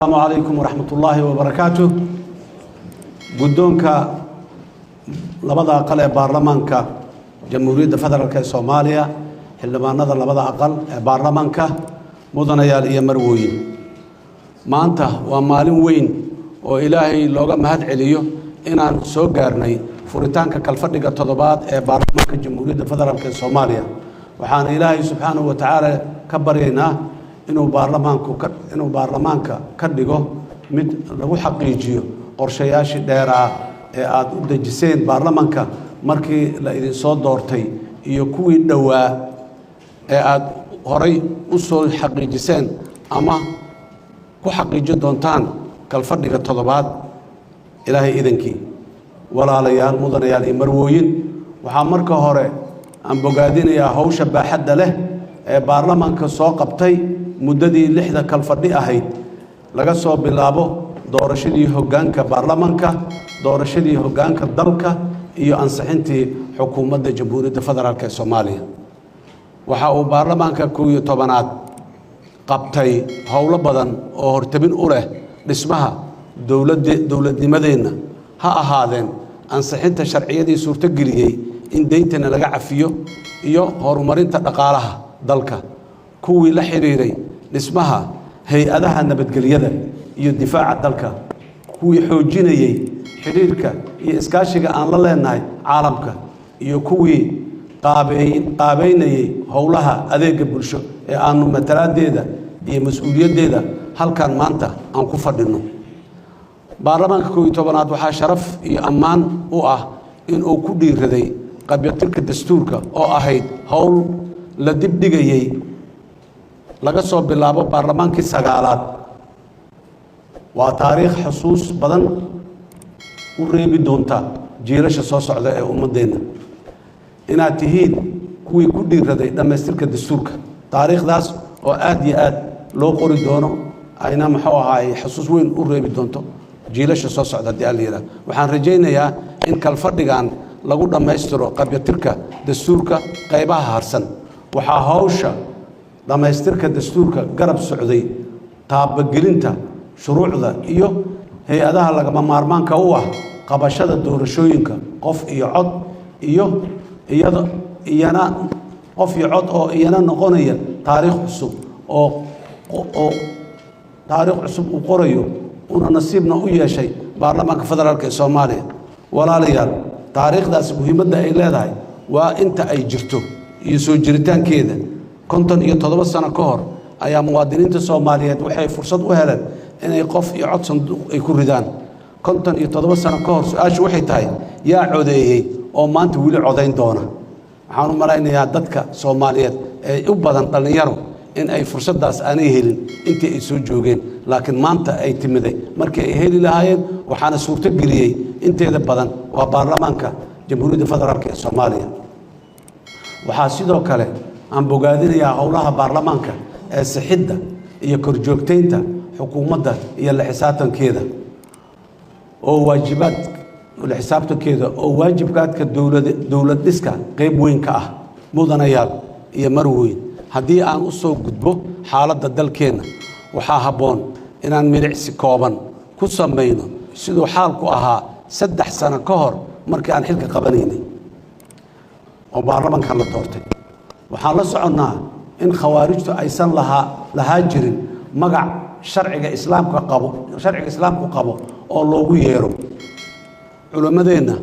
السلام عليكم ورحمة الله وبركاته. قدونك لبدا أقل بارلمانك جمهورية فدرالك الصومالية حلما نظر لبدا أقل بارلمانك مدن يالي مروين ما أنت ومالين وين وإلهي لوغا مهد عليو إنان سو غارني فوريتانك كالفردقة تضبات بارلمانك جمهورية فدرالك الصومالية وحان إلهي سبحانه وتعالى كبرينا inuu baarlamaanka ka dhigo mid lagu xaqiijiyo qorshayaashii dheeraa ee aad u dejiseen baarlamaanka markii la idin soo doortay iyo kuwii dhawaa ee aad horay u soo xaqiijiseen ama ku xaqiijin doontaan kalfadhiga toddobaad ilaahay idankii walaalayaal mudanayaal iyo marwooyin waxaa marka hore aan bogaadinayaa hawsha baaxadda leh ee baarlamaanka soo qabtay muddadii 6 kalfadhi ahayd laga soo bilaabo doorashadii hoggaanka baarlamaanka doorashadii hoggaanka dalka iyo ansixintii xukuumadda jamhuuriyadda federaalka ee Soomaaliya waxa uu baarlamaanka 11aad qabtay howlo badan oo hortabin u leh dhismaha dawladnimadeena ha ahaadeen ansixinta sharciyadii suurtageliyay in deyntana laga cafiyo iyo horumarinta dhaqaalaha dalka kuwii la xiriiray dhismaha hay-adaha nabadgelyada iyo difaaca dalka kuwii xoojinayay xiriirka iyo iskaashiga aan la leenahay caalamka iyo kuwii qaabeynayay howlaha adeega bulsho ee aanu matalaadeeda iyo mas'uuliyadeeda halkan maanta aan ku fadhino baarlamaanka 11aad waxaa sharaf iyo ammaan u ah in uu ku dhiiraday qabyaatirka dastuurka oo ahayd howl la dibdhigayay laga soo bilaabo baarlamaankii 9aad waa taariikh xusuus badan u reebi doonta jiilasha soo socda ee ummadeena inaad tihiin kuwii ku dhiiraday dhamaystirka dastuurka taariikhdaas oo aad iyo aad loo qori doono ayna maxuu ahaay xusuus weyn u reebi doonto jiilasha soo socda diyaaliyeeda waxaan rajaynayaa in kalfadhigan lagu dhamaystiro qabyaatirka dastuurka qaybaha harsan waxaa hawsha dhamaystirka dastuurka garab socday taabagelinta shuruucda iyo hay-adaha lagama maarmaanka u ah qabashada doorashooyinka qof iyo cod iyo iyana noqonaya taariikh cusub oo taariikh cusub uu qorayo una nasiibna u yeeshay baarlamaanka federaalka ee Soomaaliya walaalayaal taariikhdaas muhiimadda ay leedahay waa inta ay jirto iyo soo jiritaankeeda 57 sano ka hor ayaa muwaadiniinta Soomaaliyeed waxay fursad u heleen inay qof iyo cod sanduuq ay ku ridaan 57 sano ka hor su'aashu waxay tahay yaa codeeyay oo maanta wili codeyn doona waxaan u malaynayaa dadka Soomaaliyeed ee u badan dhalinyaro in ay fursadaas aanay helin intii ay soo joogeen laakiin maanta ay timiday markii ay heli lahaayeen waxaana suurto geliyay inteeda badan waa baarlamaanka jamhuuriyadda federaalka ee Soomaaliya waxaa sidoo kale aan bogaadinayaa howlaha baarlamaanka ee sixidda iyo korjoogteynta xukuumadda iyo la xisaabtankeeda oo waajibkaadka dawlad dhiska qayb weyn ka ah mudanayaal iyo marweyn haddii aan u soo gudbo xaaladda dalkeena waxaa habboon inaan milicsi kooban ku samayno siduu xaalku ahaa 3 sano ka hor markii aan xilka qabanaynay oo baarlamaanka la doortay waxaan la soconnaa in khawaarijtu aysan lahaa jirin magac sharciga islaamku qabo oo loogu yeero culimadeena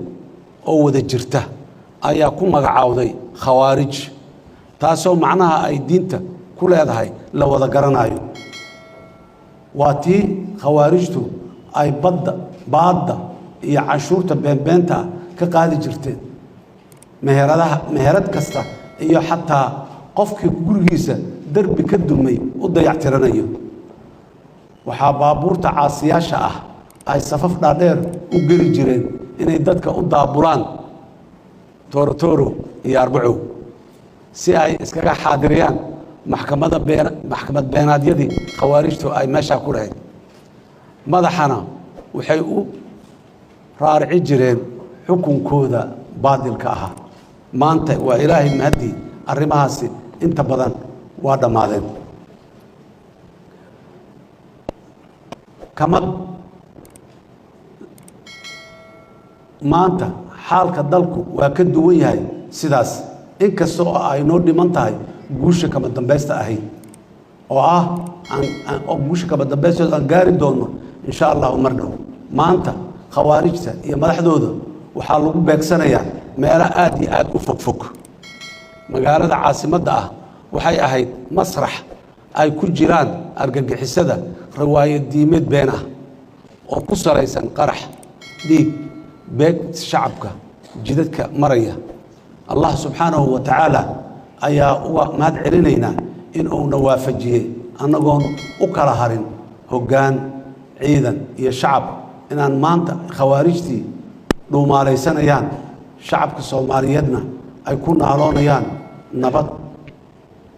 oo wada jirta ayaa ku magacaawday khawaarij taasoo macnaha ay diinta ku leedahay la wada garanayo waa tii khawaarijtu ay baadda iyo cashuurta beenbeenta ka qaadi jirteen meherad kasta iyo xataa qofkii gurigiisa darbi ka dumay u dayactiranayo waxaa baabuurta caasiyaasha ah ay safaf dhaadheer u geli jireen inay dadka u daabulaan tooro iyo arbacow si ay iskaga xaadiriyaan maxkamad beenaadyadii khawaarijtu ay meesha ku lahayd madaxana waxay u raarici jireen xukunkooda baadilka ahaa maanta waa ilaahay mahadi arrimahaasi inta badan waa dhamaadeen كما maanta xaalka dalku waa ka duwan yahay sidaas inkastoo ay noo dhiman tahay guusha kama dambaysta ahayd oo aan guusha kama dambaysta aan gaari doono insha Allah mar dhow maanta khawaarijta iyo madaxdooda waxaa lagu beegsanayaa meelo aad iyo aad u fog magaalada caasimadda ah waxay ahayd masrax ay ku jiraan argagixisada riwaayad diimeed been ah oo ku salaysan qarax dhiig beeg shacabka jidadka maraya Allah subhanahu wa ta'ala ayaa uga mahad celinayna in uu nawaafajiyay anagoon u kala harin hoggaan ciidan iyo shacab inaan maanta khawaarijtii dhuumaalaysanayaan shacabka Soomaaliyeedna ay ku naaloonayaan nabad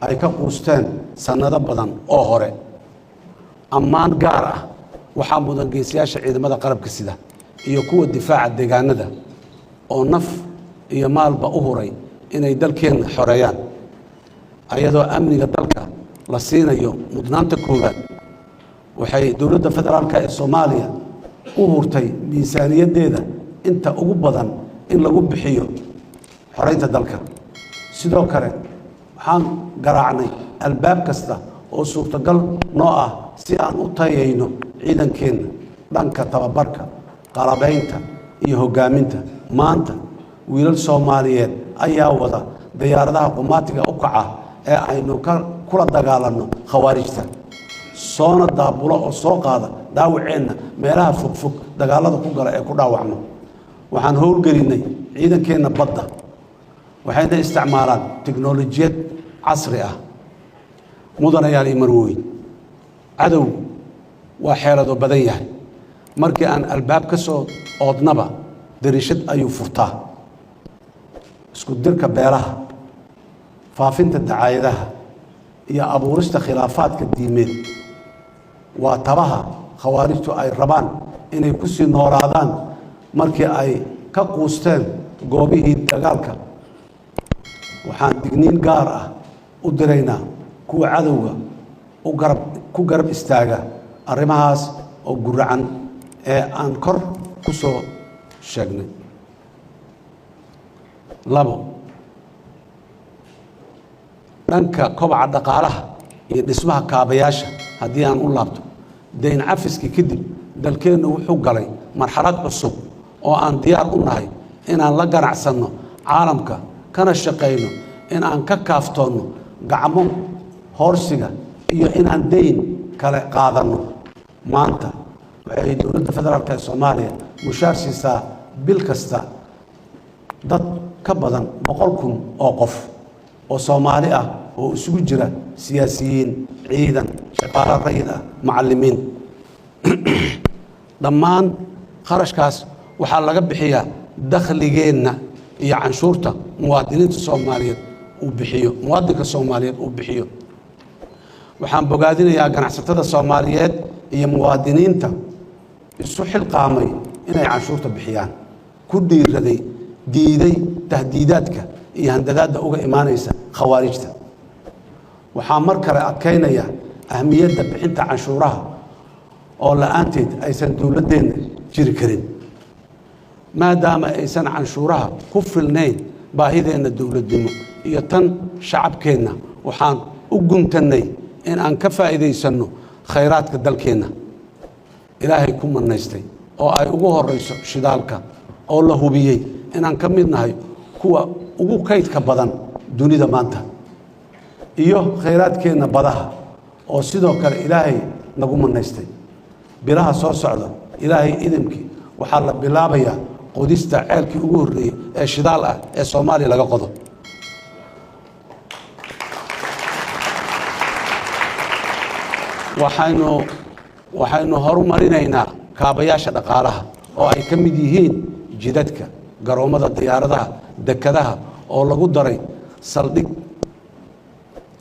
ay ka quusteen sanado badan oo hore ammaan gaar ah waxaa mudan geesiyaasha ciidamada qalabka sida iyo kuwa difaaca deegaanada oo naf iyo maalba u huray inay dalkeena xoreeyaan ayadoo amniga dalka la siinayo mudnaanta koowaad waxay dowladda federaalka ee Soomaaliya u hurtay miisaaniyadeeda inta ugu badan in lagu bixiyo xoreynta dalka sidoo kale waxaan garaacnay albaab kasta oo suurtagal noo ah si aan u tayayno ciidankeena dhanka tababarka qalabaynta iyo hogaaminta maanta wiilal Soomaaliyeed ayaa wada diyaaradaha qumaatiga u kaca ee aynu kula dagaalanno khawaarijta soona daabulo oo soo qaada dhaawaceenna meelaha fog dagaalada ku gala ee ku dhaawacno waxaan howlgelinay ciidankeena badda waxayna isticmaalaan tiknoolajiyad casri ah mudanayaal iyo marwooyin cadow waa xeelado badan yahay markii aan albaab ka soo oodnaba darishad ayuu furtaa isku dirka beelaha faafinta dacaayadaha iyo abuurista khilaafaadka diimeed waa tabaha khawaarijtu ay rabaan inay ku sii noolaadaan markii ay ka quusteen goobihii dagaalka waxaan digniin gaar ah u diraynaa kuwa cadowga ku garab istaaga arrimahaas oo guracan ee aan kor ku soo sheegnay labo dhanka kobaca dhaqaalaha iyo dhismaha kaabayaasha haddii aan u laabto dayn cafiskii kadib dalkeennu wuxuu galay marxalad cusub oo aan diyaar u nahay inaan la ganacsanno caalamka kana shaqayno in aan ka kaaftoonno gacmo hoorsiga iyo inaan dayn kale qaadanno maanta waxay dowladda federaalka ee Soomaaliya mushaar siisaa bil kasta dad ka badan 100,000 oo qof oo Soomaali ah oo isugu jira siyaasiyiin ciidan shaqaale rayid ah macallimiin dhammaan qarashkaas waxaa laga bixiyaa dakhligeena iyo canshuurta muwaadiniinta Soomaaliyeed uu bixiyo muwaadinka Soomaaliyeed uu bixiyo waxaan bogaadinayaa ganacsatada Soomaaliyeed iyo muwaadiniinta isu xilqaamay inay canshuurta bixiyaan ku dhiiraday diiday tahdiidaadka iyo handadaadda uga imaanaysa khawaarijta waxaa mar kale adkeynaya ahmiyadda bixinta canshuuraha oo la'aanteed aysan dowladdeena jiri karin maadaama aysan canshuuraha ku filnayn baahideenna dowladnimo iyo tan shacabkeenna waxaan u guntannay in aan ka faa'iidaysanno khayraadka dalkeenna ilaahay ku manaystay oo ay ugu horeyso shidaalka oo la hubiyey inaan ka mid nahay kuwa ugu kaydka badan dunida maanta iyo khayraadkeenna badaha oo sidoo kale ilaahay nagu manaystay bilaha soo socda ilaahay idimkii waxaa la bilaabayaa qodista ceelkii ugu horreeyay ee shidaal ah ee Soomaaliya laga qodo waxaynu horumarinaynaa kaabayaasha dhaqaalaha oo ay ka mid yihiin jidadka garoomada diyaaradaha dekadaha oo lagu daray saldhig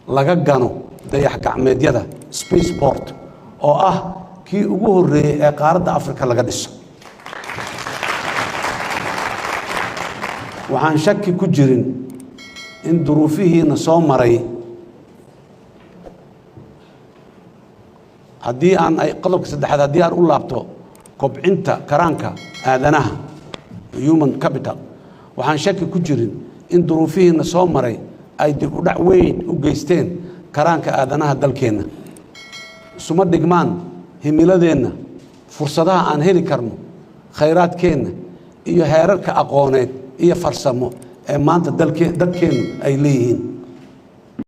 laga gano dayax gacmeedyada spaceport oo ah kii ugu horreeyay ee qaaradda Afrika laga dhiso waxaan shaki ku jirin in duruufihiina soo maray haddii aan ay qodobka saddexaad haddii aan u laabto kobcinta karaanka aadanaha human capital waxaan shaki ku jirin in duruufihiina soo maray ay dib u dhac weyn u geysteen karaanka aadanaha dalkeenna isuma dhigmaan himiladeenna fursadaha aan heli karno khayraadkeenna iyo heerarka aqooneed iyo farsamo ee maanta dadkeennu ay leeyihiin